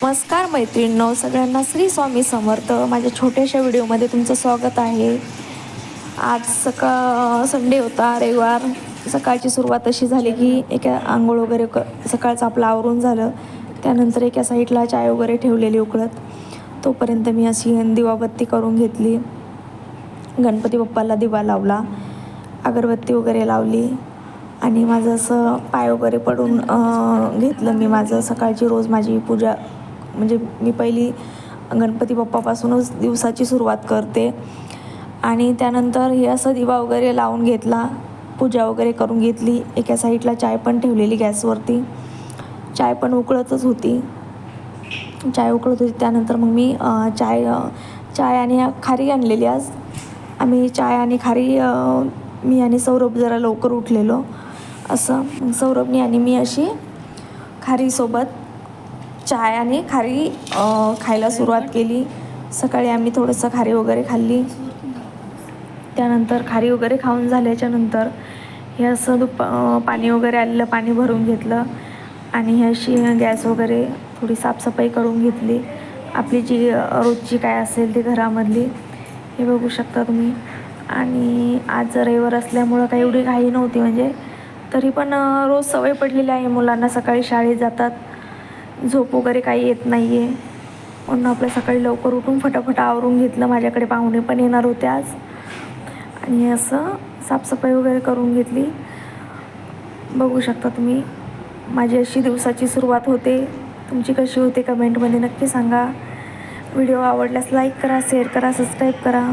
नमस्कार मैत्रिणींनो, सगळ्यांना श्री स्वामी समर्थ. माझ्या छोट्याशा व्हिडिओमध्ये तुमचं स्वागत आहे. आज संडे होता, रविवार. सकाळची सुरुवात अशी झाली की एका आंघोळ वगैरे सकाळचं आपलं आवरून झालं. त्यानंतर एका साईडला चाय वगैरे ठेवलेली उकळत. तोपर्यंत मी अशी दिवाबत्ती करून घेतली. गणपती बाप्पाला दिवा लावला, अगरबत्ती वगैरे लावली आणि माझं असं पाय वगैरे पडून घेतलं. मी माझं सकाळची रोज माझी पूजा, म्हणजे मी पहिली गणपती बाप्पापासूनच दिवसाची सुरुवात करते. आणि त्यानंतर हे असं दिवा वगैरे लावून घेतला, पूजा वगैरे करून घेतली. एका साईडला चाय पण ठेवलेली गॅसवरती. चाय पण उकळतच होती. चाय उकळत होती त्यानंतर मग मी चाय आणि खारी आणलेली. आज आम्ही चाय आणि खारी, मी आणि सौरभ जरा लवकर उठलेलो असं. मग सौरभनी आणि मी अशी खारीसोबत चाय आणि खारी खायला सुरुवात केली. सकाळी आम्ही थोडंसं खारी वगैरे खाल्ली. त्यानंतर खारी वगैरे खाऊन झाल्याच्यानंतर हे असं पाणी वगैरे आलेलं पाणी भरून घेतलं आणि हे अशी गॅस वगैरे थोडी साफसफाई करून घेतली. आपली जी रोजची काय असेल ती घरामधली, हे बघू शकता तुम्ही. आणि आज रविवार असल्यामुळं काही एवढी घाई नव्हती, म्हणजे तरी पण रोज सवय पडलेली आहे. मुलांना सकाळी शाळेत जातात, झोप वगैरे काही येत नाही आहे, म्हणून आपलं सकाळी लवकर उठून फटाफट आवरून घेतलं. माझ्याकडे पाहुणे पण येणार होते आज. आणि असं साफसफाई वगैरे करून घेतली. बघू शकता तुम्ही, माझी अशी दिवसाची सुरुवात होते. तुमची कशी होते कमेंटमध्ये नक्की सांगा. व्हिडिओ आवडल्यास लाईक करा, शेअर करा, सबस्क्राईब करा.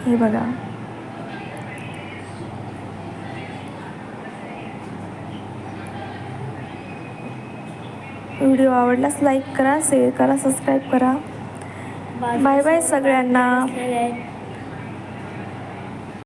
हे बघा, व्हिडिओ आवडल्यास लाईक करा, शेअर करा, सबस्क्राईब करा. बाय बाय सगळ्यांना.